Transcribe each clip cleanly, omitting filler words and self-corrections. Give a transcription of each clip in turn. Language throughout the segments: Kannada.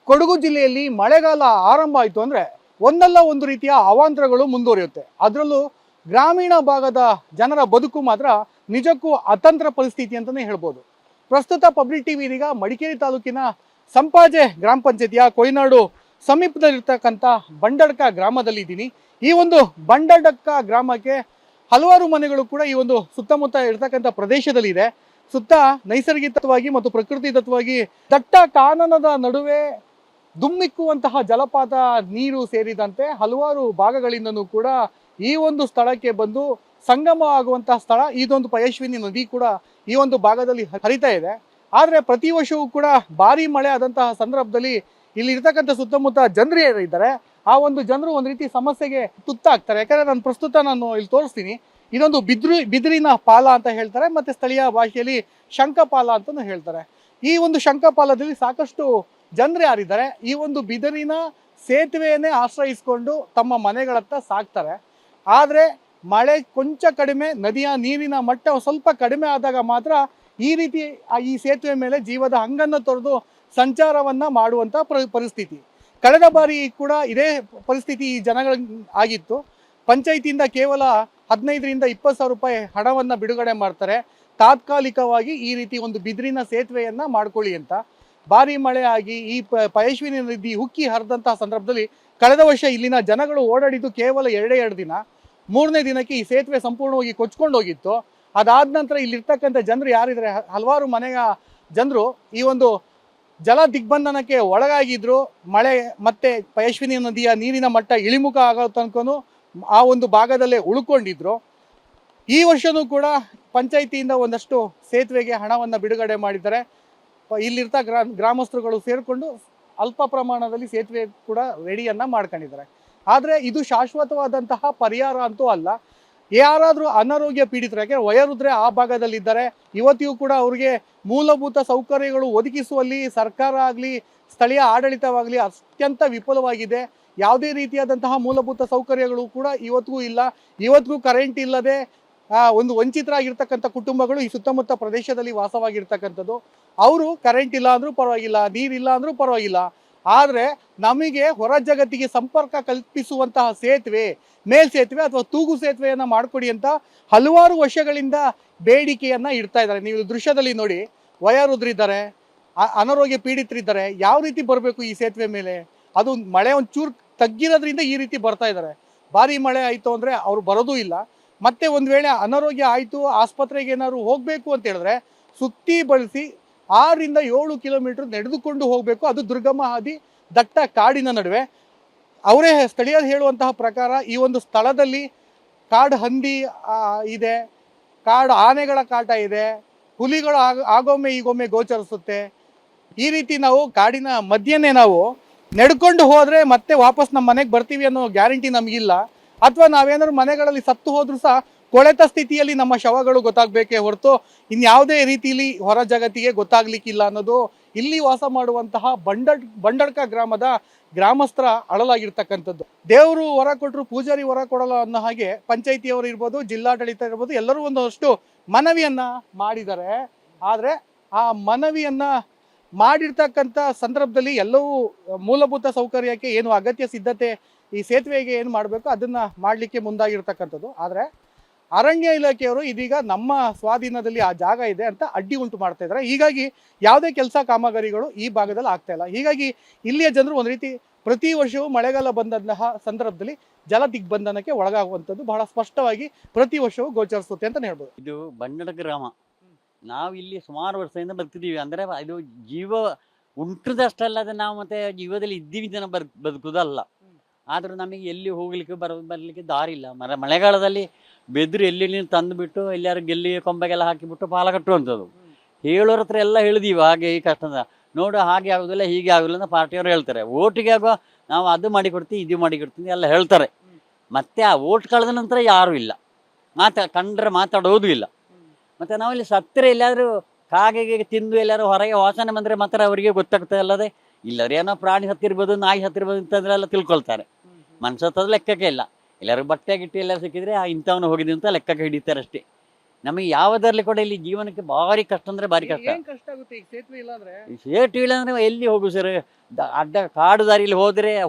ಕೊಡಗು ಜಿಲ್ಲೆಯಲ್ಲಿ ಮಳೆಗಾಲ ಆರಂಭ ಆಯಿತು ಅಂದರೆ ಒಂದಲ್ಲ ಒಂದು ರೀತಿಯ ಅವಾಂತರಗಳು ಮುಂದುವರಿಯುತ್ತೆ. ಅದರಲ್ಲೂ ಗ್ರಾಮೀಣ ಭಾಗದ ಜನರ ಬದುಕು ಮಾತ್ರ ನಿಜಕ್ಕೂ ಅತಂತ್ರ ಪರಿಸ್ಥಿತಿ ಅಂತಲೇ ಹೇಳ್ಬೋದು. ಪ್ರಸ್ತುತ ಪಬ್ಲಿಕ್ ಟಿವಿ ಇದೀಗ ಮಡಿಕೇರಿ ತಾಲೂಕಿನ ಸಂಪಾಜೆ ಗ್ರಾಮ ಪಂಚಾಯತಿಯ ಕೊಯ್ನಾಡು ಸಮೀಪದಲ್ಲಿರ್ತಕ್ಕಂಥ ಬಂಡಡ್ಕ ಗ್ರಾಮದಲ್ಲಿ ಇದ್ದೀನಿ. ಈ ಒಂದು ಬಂಡಡ್ಕ ಗ್ರಾಮಕ್ಕೆ ಹಲವಾರು ಮನೆಗಳು ಕೂಡ ಈ ಒಂದು ಸುತ್ತಮುತ್ತ ಇರ್ತಕ್ಕಂಥ ಪ್ರದೇಶದಲ್ಲಿ ಇದೆ. ಸುತ್ತ ನೈಸರ್ಗಿಕವಾಗಿ ಮತ್ತು ಪ್ರಕೃತಿದತ್ತವಾಗಿ ದಟ್ಟ ಕಾನನದ ನಡುವೆ ಧುಮ್ಮಿಕ್ಕುವಂತಹ ಜಲಪಾತ ನೀರು ಸೇರಿದಂತೆ ಹಲವಾರು ಭಾಗಗಳಿಂದನೂ ಕೂಡ ಈ ಒಂದು ಸ್ಥಳಕ್ಕೆ ಬಂದು ಸಂಗಮ ಆಗುವಂತಹ ಸ್ಥಳ. ಇದೊಂದು ಪಯಸ್ವಿನಿ ನದಿ ಕೂಡ ಈ ಒಂದು ಭಾಗದಲ್ಲಿ ಹರಿತಾ ಇದೆ. ಆದರೆ ಪ್ರತಿ ವರ್ಷವೂ ಕೂಡ ಭಾರಿ ಮಳೆ ಆದಂತಹ ಸಂದರ್ಭದಲ್ಲಿ ಇಲ್ಲಿ ಇರ್ತಕ್ಕಂಥ ಸುತ್ತಮುತ್ತ ಜನರು ಏನಿದ್ದಾರೆ ಆ ಒಂದು ಜನರು ಒಂದು ರೀತಿ ಸಮಸ್ಯೆಗೆ ತುತ್ತಾಗ್ತಾರೆ. ಯಾಕಂದ್ರೆ ನಾನು ಇಲ್ಲಿ ತೋರಿಸ್ತೀನಿ. ಇದೊಂದು ಬಿದಿರಿನ ಪಾಲ ಅಂತ ಹೇಳ್ತಾರೆ, ಮತ್ತೆ ಸ್ಥಳೀಯ ಭಾಷೆಯಲ್ಲಿ ಶಂಖಪಾಲ ಅಂತಲೂ ಹೇಳ್ತಾರೆ. ಈ ಒಂದು ಶಂಖಪಾಲದಲ್ಲಿ ಸಾಕಷ್ಟು ಜನರು ಯಾರಿದ್ದಾರೆ ಈ ಒಂದು ಬಿದಿರಿನ ಸೇತುವೆಯನ್ನೇ ಆಶ್ರಯಿಸಿಕೊಂಡು ತಮ್ಮ ಮನೆಗಳತ್ತ ಸಾಕ್ತಾರೆ. ಆದರೆ ಮಳೆ ಕೊಂಚ ಕಡಿಮೆ, ನದಿಯ ನೀರಿನ ಮಟ್ಟ ಸ್ವಲ್ಪ ಕಡಿಮೆ ಆದಾಗ ಮಾತ್ರ ಈ ರೀತಿ ಈ ಸೇತುವೆ ಮೇಲೆ ಜೀವದ ಹಂಗನ್ನು ತೊರೆದು ಸಂಚಾರವನ್ನ ಮಾಡುವಂಥ ಪರಿಸ್ಥಿತಿ. ಕಳೆದ ಬಾರಿ ಕೂಡ ಇದೇ ಪರಿಸ್ಥಿತಿ ಈ ಜನಗಳ ಆಗಿತ್ತು. ಪಂಚಾಯಿತಿಯಿಂದ ಕೇವಲ 15ರಿಂದ 20 ಸಾವಿರ ರೂಪಾಯಿ ಹಣವನ್ನು ಬಿಡುಗಡೆ ಮಾಡ್ತಾರೆ ತಾತ್ಕಾಲಿಕವಾಗಿ ಈ ರೀತಿ ಒಂದು ಬಿದಿರಿನ ಸೇತುವೆಯನ್ನ ಮಾಡ್ಕೊಳ್ಳಿ ಅಂತ. ಭಾರಿ ಮಳೆ ಆಗಿ ಈ ಪಯಸ್ವಿನಿ ನದಿ ಉಕ್ಕಿ ಹರಿದಂತಹ ಸಂದರ್ಭದಲ್ಲಿ ಕಳೆದ ವರ್ಷ ಇಲ್ಲಿನ ಜನಗಳು ಓಡಾಡಿದ್ದು ಕೇವಲ 2 ದಿನ. 3ನೇ ದಿನಕ್ಕೆ ಈ ಸೇತುವೆ ಸಂಪೂರ್ಣವಾಗಿ ಕೊಚ್ಕೊಂಡು ಹೋಗಿತ್ತು. ಅದಾದ ನಂತರ ಇಲ್ಲಿರ್ತಕ್ಕಂಥ ಜನರು ಯಾರಿದ್ದಾರೆ ಹಲವಾರು ಮನೆಯ ಜನರು ಈ ಒಂದು ಜಲ ದಿಗ್ಬಂಧನಕ್ಕೆ ಒಳಗಾಗಿದ್ರು. ಮಳೆ ಮತ್ತೆ ಪಯಸ್ವಿನಿ ನದಿಯ ನೀರಿನ ಮಟ್ಟ ಇಳಿಮುಖ ಆಗೋ ತನಕನೂ ಆ ಒಂದು ಭಾಗದಲ್ಲೇ ಉಳ್ಕೊಂಡಿದ್ರು. ಈ ವರ್ಷನೂ ಕೂಡ ಪಂಚಾಯಿತಿಯಿಂದ ಒಂದಷ್ಟು ಸೇತುವೆಗೆ ಹಣವನ್ನು ಬಿಡುಗಡೆ ಮಾಡಿದ್ದಾರೆ. ಇಲ್ಲಿರ್ತ ಗ್ರಾಮಸ್ಥರುಗಳು ಸೇರಿಕೊಂಡು ಅಲ್ಪ ಪ್ರಮಾಣದಲ್ಲಿ ಸೇತುವೆ ಕೂಡ ರೆಡಿಯನ್ನ ಮಾಡ್ಕೊಂಡಿದ್ದಾರೆ. ಆದರೆ ಇದು ಶಾಶ್ವತವಾದಂತಹ ಪರಿಹಾರ ಅಂತೂ ಅಲ್ಲ. ಯಾರಾದರೂ ಅನಾರೋಗ್ಯ ಪೀಡಿತರು, ಯಾಕೆ ವಯೋವೃದ್ಧರೇ ಆ ಭಾಗದಲ್ಲಿದ್ದಾರೆ, ಇವತ್ತಿಗೂ ಕೂಡ ಅವರಿಗೆ ಮೂಲಭೂತ ಸೌಕರ್ಯಗಳು ಒದಗಿಸುವಲ್ಲಿ ಸರ್ಕಾರ ಆಗಲಿ ಸ್ಥಳೀಯ ಆಡಳಿತವಾಗಲಿ ಅತ್ಯಂತ ವಿಫಲವಾಗಿದೆ. ಯಾವುದೇ ರೀತಿಯಾದಂತಹ ಮೂಲಭೂತ ಸೌಕರ್ಯಗಳು ಕೂಡ ಇವತ್ತಿಗೂ ಇಲ್ಲ. ಇವತ್ತಿಗೂ ಕರೆಂಟ್ ಇಲ್ಲದೆ ಒಂದು ವಂಚಿತರಾಗಿರ್ತಕ್ಕಂಥ ಕುಟುಂಬಗಳು ಈ ಸುತ್ತಮುತ್ತ ಪ್ರದೇಶದಲ್ಲಿ ವಾಸವಾಗಿರ್ತಕ್ಕಂಥದ್ದು. ಅವರು ಕರೆಂಟ್ ಇಲ್ಲ ಅಂದರೂ ಪರವಾಗಿಲ್ಲ, ನೀರಿಲ್ಲ ಅಂದರೂ ಪರವಾಗಿಲ್ಲ, ಆದರೆ ನಮಗೆ ಹೊರ ಜಗತ್ತಿಗೆ ಸಂಪರ್ಕ ಕಲ್ಪಿಸುವಂತಹ ಸೇತುವೆ, ಮೇಲ್ಸೇತುವೆ ಅಥವಾ ತೂಗು ಸೇತುವೆಯನ್ನು ಮಾಡಿಕೊಡಿ ಅಂತ ಹಲವಾರು ವರ್ಷಗಳಿಂದ ಬೇಡಿಕೆಯನ್ನು ಇಡ್ತಾ ಇದ್ದಾರೆ. ನೀವು ದೃಶ್ಯದಲ್ಲಿ ನೋಡಿ, ವಯೋವೃದ್ಧರಿದ್ದಾರೆ, ಅನಾರೋಗ್ಯ ಪೀಡಿತರಿದ್ದಾರೆ. ಯಾವ ರೀತಿ ಬರಬೇಕು ಈ ಸೇತುವೆ ಮೇಲೆ? ಅದು ಮಳೆ ಒಂಚೂರು ತಗ್ಗಿರೋದ್ರಿಂದ ಈ ರೀತಿ ಬರ್ತಾ ಇದ್ದಾರೆ. ಭಾರಿ ಮಳೆ ಆಯಿತು ಅಂದರೆ ಅವರು ಬರೋದೂ ಇಲ್ಲ. ಮತ್ತೆ ಒಂದು ವೇಳೆ ಅನಾರೋಗ್ಯ ಆಯಿತು, ಆಸ್ಪತ್ರೆಗೆ ಏನಾದ್ರು ಹೋಗಬೇಕು ಅಂತ ಹೇಳಿದ್ರೆ ಸುತ್ತಿ ಬಳಸಿ 6ರಿಂದ 7 ಕಿಲೋಮೀಟರ್ ನಡೆದುಕೊಂಡು ಹೋಗಬೇಕು. ಅದು ದುರ್ಗಮ ಹಾದಿ, ದಟ್ಟ ಕಾಡಿನ ನಡುವೆ. ಅವರೇ ಸ್ಥಳೀಯರು ಹೇಳುವಂತಹ ಪ್ರಕಾರ ಈ ಒಂದು ಸ್ಥಳದಲ್ಲಿ ಕಾಡು ಹಂದಿ ಇದೆ, ಕಾಡು ಆನೆಗಳ ಕಾಟ ಇದೆ, ಹುಲಿಗಳು ಆಗೊಮ್ಮೆ ಈಗೊಮ್ಮೆ ಗೋಚರಿಸುತ್ತೆ. ಈ ರೀತಿ ನಾವು ಕಾಡಿನ ಮಧ್ಯೆನೇ ನಾವು ನಡ್ಕೊಂಡು ಹೋದರೆ ಮತ್ತೆ ವಾಪಸ್ ನಮ್ಮ ಮನೆಗೆ ಬರ್ತೀವಿ ಅನ್ನೋ ಗ್ಯಾರಂಟಿ ನಮಗಿಲ್ಲ. ಅಥವಾ ನಾವೇನಾದ್ರು ಮನೆಗಳಲ್ಲಿ ಸತ್ತು ಹೋದ್ರೂ ಸಹ ಕೊಳೆತ ಸ್ಥಿತಿಯಲ್ಲಿ ನಮ್ಮ ಶವಗಳು ಗೊತ್ತಾಗಬೇಕೇ ಹೊರತು ಇನ್ಯಾವುದೇ ರೀತಿಯಲ್ಲಿ ಹೊರ ಜಗತ್ತಿಗೆ ಗೊತ್ತಾಗ್ಲಿಕ್ಕಿಲ್ಲ ಅನ್ನೋದು ಇಲ್ಲಿ ವಾಸ ಮಾಡುವಂತಹ ಬಂಡಡ್ಕ ಗ್ರಾಮದ ಗ್ರಾಮಸ್ಥರ ಅಳಲಾಗಿರ್ತಕ್ಕಂಥದ್ದು. ದೇವರು ಹೊರ ಕೊಟ್ಟರು ಪೂಜಾರಿ ಹೊರ ಕೊಡಲ್ಲ ಅನ್ನೋ ಹಾಗೆ ಪಂಚಾಯಿತಿಯವರು ಇರ್ಬೋದು, ಜಿಲ್ಲಾಡಳಿತ ಇರ್ಬೋದು, ಎಲ್ಲರೂ ಒಂದಷ್ಟು ಮನವಿಯನ್ನ ಮಾಡಿದ್ದಾರೆ. ಆದರೆ ಆ ಮನವಿಯನ್ನ ಮಾಡಿರ್ತಕ್ಕಂಥ ಸಂದರ್ಭದಲ್ಲಿ ಎಲ್ಲವೂ ಮೂಲಭೂತ ಸೌಕರ್ಯಕ್ಕೆ ಏನು ಅಗತ್ಯ ಸಿದ್ಧತೆ ಈ ಸೇತುವೆಗೆ ಏನು ಮಾಡಬೇಕು ಅದನ್ನು ಮಾಡಲಿಕ್ಕೆ ಮುಂದಾಗಿರ್ತಕ್ಕಂಥದ್ದು. ಆದರೆ ಅರಣ್ಯ ಇಲಾಖೆಯವರು ಇದೀಗ ನಮ್ಮ ಸ್ವಾಧೀನದಲ್ಲಿ ಆ ಜಾಗ ಇದೆ ಅಂತ ಅಡ್ಡಿ ಉಂಟು ಮಾಡ್ತಾ ಇದ್ದಾರೆ. ಹೀಗಾಗಿ ಯಾವುದೇ ಕೆಲಸ ಕಾಮಗಾರಿಗಳು ಈ ಭಾಗದಲ್ಲಿ ಆಗ್ತಾ ಇಲ್ಲ. ಹೀಗಾಗಿ ಇಲ್ಲಿಯ ಜನರು ಒಂದು ರೀತಿ ಪ್ರತಿ ವರ್ಷವೂ ಮಳೆಗಾಲ ಬಂದಂತಹ ಸಂದರ್ಭದಲ್ಲಿ ಜಲ ದಿಗ್ಬಂಧನಕ್ಕೆ ಒಳಗಾಗುವಂಥದ್ದು ಬಹಳ ಸ್ಪಷ್ಟವಾಗಿ ಪ್ರತಿ ವರ್ಷವೂ ಗೋಚರಿಸುತ್ತೆ ಅಂತ ಹೇಳ್ಬೋದು. ಇದು ಬಂಡಡ ಗ್ರಾಮ. ನಾವು ಇಲ್ಲಿ ಸುಮಾರು ವರ್ಷದಿಂದ ಬದುಕಿದ್ದೀವಿ. ಅಂದರೆ ಇದು ಜೀವ ಉಂಟದಷ್ಟಲ್ಲದೆ ನಾವು ಮತ್ತೆ ಜೀವದಲ್ಲಿ ಇದ್ದೀವಿ ಜನ ಬದುಕುದಲ್ಲ. ಆದರೂ ನಮಗೆ ಎಲ್ಲಿ ಹೋಗ್ಲಿಕ್ಕೆ ಬರಲಿಕ್ಕೆ ದಾರಿ ಇಲ್ಲ. ಮಳೆಗಾಲದಲ್ಲಿ ಬೆದ್ರು ಎಲ್ಲಿ ತಂದುಬಿಟ್ಟು ಎಲ್ಲಾರು ಗೆಲ್ಲಿ ಕೊಂಬೆಗೆಲ್ಲ ಹಾಕಿಬಿಟ್ಟು ಪಾಲ ಕಟ್ಟುವಂಥದ್ದು. ಹೇಳೋರ ಹತ್ರ ಎಲ್ಲ ಹೇಳಿದೀವಿ ಹಾಗೆ ಈ ಕಷ್ಟದ ನೋಡು, ಹಾಗೆ ಆಗೋದಿಲ್ಲ ಹೀಗೆ ಆಗೋದಿಲ್ಲ ಅಂತ ಪಾರ್ಟಿಯವರು ಹೇಳ್ತಾರೆ. ಓಟಿಗೆ ಆಗುವ ನಾವು ಅದು ಮಾಡಿಕೊಡ್ತೀವಿ ಇದು ಮಾಡಿಕೊಡ್ತೀವಿ ಎಲ್ಲ ಹೇಳ್ತಾರೆ. ಮತ್ತೆ ಆ ಓಟ್ ಕಳೆದ ನಂತರ ಯಾರೂ ಇಲ್ಲ, ಕಂಡ್ರೆ ಮಾತಾಡೋದು ಇಲ್ಲ. ಮತ್ತು ನಾವಿಲ್ಲಿ ಸತ್ತರೆ ಎಲ್ಲಾದರೂ ಕಾಗೆಗೆ ತಿಂದು ಎಲ್ಲರೂ ಹೊರಗೆ ವಾಸನೆ ಬಂದರೆ ಮಾತ್ರ ಅವರಿಗೆ ಗೊತ್ತಾಗ್ತದೆ. ಅಲ್ಲದೆ ಇಲ್ಲರೂ ಏನೋ ಪ್ರಾಣಿ ಹತ್ತಿರ್ಬೋದು, ನಾಯಿ ಹತ್ತಿರ್ಬೋದು ಇಂಥದ್ರೆಲ್ಲ ತಿಳ್ಕೊಳ್ತಾರೆ. ಮನುಷ್ಯ ಹತ್ತದ ಲೆಕ್ಕಕ್ಕೆ ಇಲ್ಲ. ಎಲ್ಲರೂ ಬಟ್ಟೆ ಗಿಟ್ಟಿ ಎಲ್ಲ ಸಿಕ್ಕಿದ್ರೆ ಇಂಥವನು ಹೋಗಿದ್ವಿ ಅಂತ ಲೆಕ್ಕಕ್ಕೆ ಹಿಡಿತಾರೆ ಅಷ್ಟೇ. ನಮಗೆ ಯಾವುದರಲ್ಲಿ ಕೂಡ ಇಲ್ಲಿ ಜೀವನಕ್ಕೆ ಭಾರಿ ಕಷ್ಟ ಅಂದ್ರೆ ಭಾರಿ ಕಷ್ಟ. ಏನ್ ಕಷ್ಟ ಆಗುತ್ತೆ ಈಗ ಸೇತುವೆ ಇಲ್ಲ ಅಂದ್ರೆ? ಸೇಟು ಇಲ್ಲ ಅಂದ್ರೆ ಎಲ್ಲಿ ಹೋಗು ಸರ್? ಅಡ್ಡ ಕಾಡು ದಾರಿಲಿ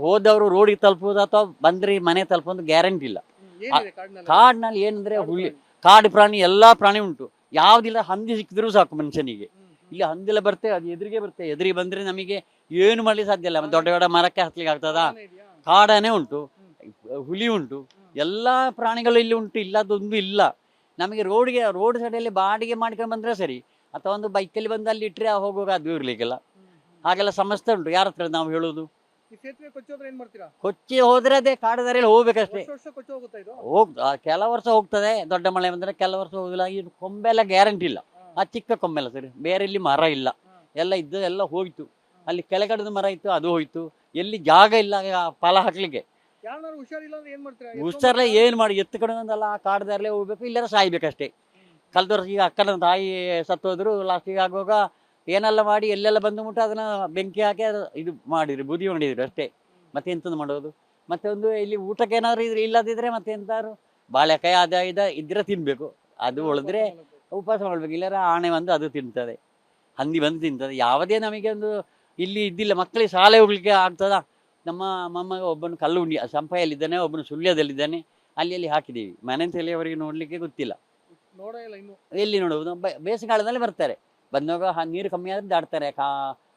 ಹೋದವರು ರೋಡಿಗೆ ತಲುಪುವುದು ಅಥವಾ ಬಂದ್ರೆ ಮನೆ ತಲುಪೋದು ಗ್ಯಾರಂಟಿ ಇಲ್ಲ. ಏನಿದೆ ಕಾಡಿನಲ್ಲಿ? ಕಾಡಿನಲ್ಲಿ ಏನಂದ್ರೆ ಹುಲಿ, ಕಾಡು ಪ್ರಾಣಿ, ಎಲ್ಲಾ ಪ್ರಾಣಿ ಉಂಟು. ಯಾವ್ದಿಲ್ಲ, ಹಂದಿ ಸಿಕ್ಕಿದ್ರು ಸಾಕು ಮನುಷ್ಯನಿಗೆ. ಇಲ್ಲಿ ಹಂದಿಲ್ಲ ಬರ್ತೇ, ಅದು ಎದುರಿಗೆ ಬರ್ತೇ. ಎದುರಿಗೆ ಬಂದ್ರೆ ನಮಗೆ ಏನು ಮಾಡ್ಲಿಕ್ಕೆ ಸಾಧ್ಯ ಇಲ್ಲ. ದೊಡ್ಡ ದೊಡ್ಡ ಮರಕ್ಕೆ ಹತ್ಲಿಕ್ಕೆ ಆಗ್ತದ? ಕಾಡಾನೆ ಉಂಟು, ಹುಲಿ ಉಂಟು, ಎಲ್ಲಾ ಪ್ರಾಣಿಗಳು ಇಲ್ಲಿ ಉಂಟು. ಇಲ್ಲದೊಂದು ಇಲ್ಲ. ನಮಗೆ ರೋಡ್ ಸೈಡಲ್ಲಿ ಬಾಡಿಗೆ ಮಾಡ್ಕೊಂಡು ಬಂದ್ರೆ ಸರಿ, ಅಥವಾ ಒಂದು ಬೈಕಲ್ಲಿ ಬಂದು ಅಲ್ಲಿ ಇಟ್ಟರೆ ಹೋಗುವಾಗ ಅದು ಇರ್ಲಿಕ್ಕಿಲ್ಲ. ಹಾಗೆಲ್ಲ ಸಮಸ್ಯೆ ಉಂಟು. ಯಾರ ಹತ್ರ ನಾವು ಹೇಳುದು? ಈ ಸೇತುವೆ ಕೊಚ್ಚೋದ್ರೆ ಏನ್ ಮಾಡ್ತೀರಾ? ಕೊಚ್ಚಿ ಹೋದ್ರೆ ಅದೇ ಕಾಡು ದಾರಿಯಲ್ಲಿ ಹೋಗ್ಬೇಕಷ್ಟೇ. ವರ್ಷ ಕೊಚ್ಚಿ ಹೋಗುತ್ತಾ ಇದು? ಕೆಲವು ವರ್ಷ ಹೋಗ್ತದೆ, ದೊಡ್ಡ ಮಳೆ ಬಂದ್ರೆ. ಕೆಲವು ವರ್ಷ ಹೋಗಿಲ್ಲ. ಈ ಕೊಂಬೆಲ್ಲ ಗ್ಯಾರಂಟಿ ಇಲ್ಲ. ಆ ಚಿಕ್ಕ ಕೊಂಬೆಲ್ಲ ಸರಿ, ಬೇರೆ ಇಲ್ಲಿ ಮರ ಇಲ್ಲ, ಎಲ್ಲ ಇದ್ದು ಎಲ್ಲ ಹೋಯ್ತು. ಅಲ್ಲಿ ಕೆಳಗಡೆದ ಮರ ಇತ್ತು, ಅದು ಹೋಯ್ತು. ಎಲ್ಲಿ ಜಾಗ ಇಲ್ಲ ಫಲ ಹಾಕ್ಲಿಕ್ಕೆ. ಯಾರನ್ನಾರು ಹುಷಾರಿಲ್ಲ ಅಂದ್ರೆ ಏನ್ ಮಾಡ್ತೀರಾ? ಹುಷಾರಲ್ಲ ಏನ್ ಮಾಡಿ, ಎತ್ತು ಕಡೆಯಿಂದಲ್ಲ ಆ ಕಾಡು ದಾರಿಲೇ ಹೋಗ್ಬೇಕು, ಇಲ್ಲಾರ ಸಾಯ್ಬೇಕಷ್ಟೇ. ಕಳೆದ ವರ್ಷ ಈಗ ಅಕ್ಕನ ತಾಯಿ ಸತ್ತೋದ್ರು. ಲಾಸ್ಟಿಗೆ ಆಗುವಾಗ ಏನೆಲ್ಲ ಮಾಡಿ ಎಲ್ಲೆಲ್ಲ ಬಂದು ಮುಟ್ಟು ಅದನ್ನ ಬೆಂಕಿ ಹಾಕಿ ಇದು ಮಾಡಿದ್ರು, ಬೂದಿ ಮಾಡಿದ್ರು ಅಷ್ಟೇ. ಮತ್ತೆ ಎಂತದ್ದು ಮಾಡೋದು? ಮತ್ತೆ ಒಂದು ಇಲ್ಲಿ ಊಟಕ್ಕೆ ಏನಾದ್ರು ಇಲ್ಲದಿದ್ರೆ ಮತ್ತೆ ಎಂತಾದ್ರು ಬಾಳೆಕಾಯಿ ಇದ್ರೆ ತಿನ್ಬೇಕು. ಅದು ಉಳಿದ್ರೆ ಉಪವಾಸ ಮಾಡ್ಬೇಕು. ಇಲ್ಲಾರ ಆಣೆ ಬಂದು ಅದು ತಿಂತದೆ, ಹಂದಿ ಬಂದು ತಿಂತದೆ. ಯಾವುದೇ ನಮಗೆ ಒಂದು ಇಲ್ಲಿ ಇದ್ದಿಲ್ಲ. ಮಕ್ಕಳಿಗೆ ಶಾಲೆ ಹೋಗ್ಲಿಕ್ಕೆ ಆಗ್ತದ? ನಮ್ಮ ಮೊಮ್ಮಗ ಒಬ್ಬನು ಕಲ್ಲುಂಡಿ ಸಂಪಾಯಲ್ಲಿದ್ದಾನೆ, ಒಬ್ಬನು ಸುಳ್ಯದಲ್ಲಿದ್ದಾನೆ. ಅಲ್ಲಿ ಹಾಕಿದ್ದೀವಿ. ಮನೆ ತಲೆಯವರಿಗೆ ನೋಡ್ಲಿಕ್ಕೆ ಗೊತ್ತಿಲ್ಲ. ಎಲ್ಲಿ ನೋಡುವುದು? ಬೇಸಿಗೆಗಾಲದಲ್ಲಿ ಬರ್ತಾರೆ. ಬಂದಾಗ ನೀರು ಕಮ್ಮಿ ಆದ್ರೆ ದಾಟ್ತಾರೆ.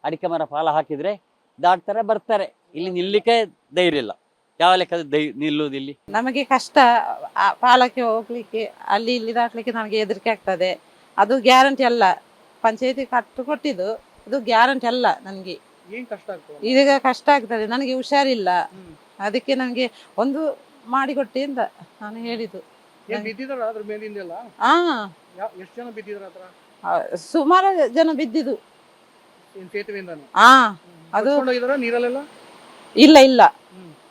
ಅಡಿಕೆ ಮರ ಪಾಲ ಹಾಕಿದ್ರೆ ದಾಟ್ತಾರೆ, ಬರ್ತಾರೆ. ಇಲ್ಲಿ ನಿಲ್ಲಿಕ್ಕೆ ಧೈರ್ಯ ಇಲ್ಲ. ಯಾವ ಲೆಕ್ಕದ ನಿಲ್ಲುವುದು ಇಲ್ಲಿ? ನಮಗೆ ಕಷ್ಟ. ಪಾಲಕ್ಕೆ ಹೋಗ್ಲಿಕ್ಕೆ, ಅಲ್ಲಿ ಇಲ್ಲಿ ದಾಟ್ಲಿಕ್ಕೆ ನಮಗೆ ಹೆದರಿಕೆ ಆಗ್ತದೆ. ಅದು ಗ್ಯಾರಂಟಿ ಅಲ್ಲ. ಪಂಚಾಯತಿ ಕೊಟ್ಟಿದ್ದು ಅದು ಗ್ಯಾರಂಟಿ ಅಲ್ಲ. ನನಗೆ ಈಗ ಕಷ್ಟ ಆಗ್ತದೆ. ನನಗೆ ಹುಷಾರಿಲ್ಲ, ಅದಕ್ಕೆ ನನಗೆ ಒಂದು ಮಾಡಿಕೊಟ್ಟಿ ಅಂತ ನಾನು ಹೇಳಿದ್ದು. ಸುಮಾರು ಜನ ಬಿದ್ದಿದ್ದು. ಅದು ಇಲ್ಲ ಇಲ್ಲ,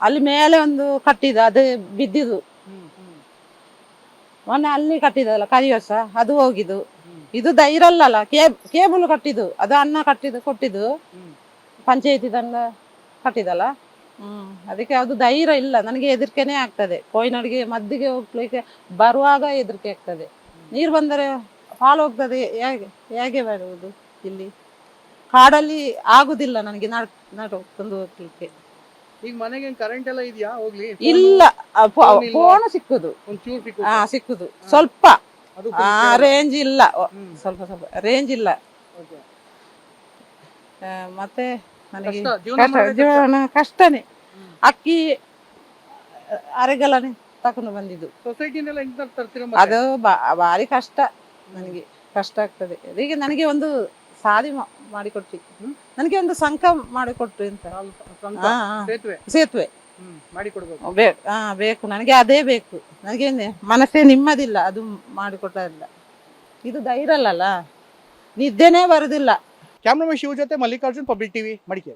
ಅಲ್ಲಿ ಮೇಲೆ ಒಂದು ಕಟ್ಟಿದ, ಅದು ಬಿದ್ದಿದ್ದು. ಮೊನ್ನೆ ಅಲ್ಲಿ ಕಟ್ಟಿದಲ್ಲ ಕರಿಯಸ, ಅದು ಹೋಗಿದ್ದು. ಇದು ಧೈರ್ಯ ಅಲ್ಲಲ್ಲ. ಕೇಬಲ್ ಕಟ್ಟಿದ್ದು, ಅದು ಅನ್ನ ಕೊಟ್ಟಿದ್ದು ಪಂಚಾಯತಿ ದಂಡ ಕಟ್ಟಿದಲ್ಲ. ಅದಕ್ಕೆ ಅದು ಧೈರ್ಯ ಇಲ್ಲ. ನನಗೆ ಹೆದರಿಕೆನೆ ಆಗ್ತದೆ. ಕೊಯ್ನಡಿಗೆ ಮದ್ದಿಗೆ ಹೋಗ್ಲಿಕ್ಕೆ ಬರುವಾಗ ಹೆದರಿಕೆ ಆಗ್ತದೆ. ನೀರು ಬಂದರೆ ಹಾಲು ಹೋಗ್ತದೆ. ಹೇಗೆ ಬರುವುದು? ಇಲ್ಲಿ ಕಾಡಲ್ಲಿ ಆಗುದಿಲ್ಲ ನನಗೆ ನಡ್ಕೊಂಡು ಹೋಗ್ಲಿಕ್ಕೆ. ಈಗ ಮನೆಗೆ ಕರೆಂಟ್ ಎಲ್ಲ ಇದೆಯಾ? ಹೋಗ್ಲಿ ಇಲ್ಲ, ಫೋನ್ ಸಿಕ್ಕುದು. ಸಿಕ್ಕುದು ಸ್ವಲ್ಪ ರೇಂಜ್ ಇಲ್ಲ, ಸ್ವಲ್ಪ ರೇಂಜ್ ಇಲ್ಲ. ಮತ್ತೆ ನನಗೆ ಜೀವನ ಕಷ್ಟನೇ. ಅಕ್ಕಿ ಅರೆಗಲನೆ ತಕೊಂಡು ಬಂದಿದ್ದು. ಅದು ಭಾರಿ ಕಷ್ಟ. ನನಗೆ ಕಷ್ಟ ಆಗ್ತದೆ. ಅದಕ್ಕೆ ನನಗೆ ಒಂದು ಸಾದಿ ಮಾಡಿಕೊಟ್ಟಿ, ನನಗೆ ಒಂದು ಸಂಕ ಮಾಡಿಕೊಟ್ರಿ ಅಂತ. ಸೇತುವೆ ಬೇಕು ನನಗೆ, ಅದೇ ಬೇಕು ನನಗೆ. ಮನಸ್ಸೇ ನಿಮ್ಮದಿಲ್ಲ ಅದು ಮಾಡಿಕೊಟ್ಟಿಲ್ಲ. ಇದು ಧೈರ್ಯ ಅಲ್ಲಲ್ಲ, ನಿದ್ದೆನೇ ಬರುದಿಲ್ಲ. ಕ್ಯಾಮ್ರಾಮನ್ ಶಿವ ಜೊತೆ ಮಲ್ಲಿಕಾರ್ಜುನ್, ಪಬ್ಲಿಕ್ ಟಿವಿ, ಮಡಿಕೇರಿ.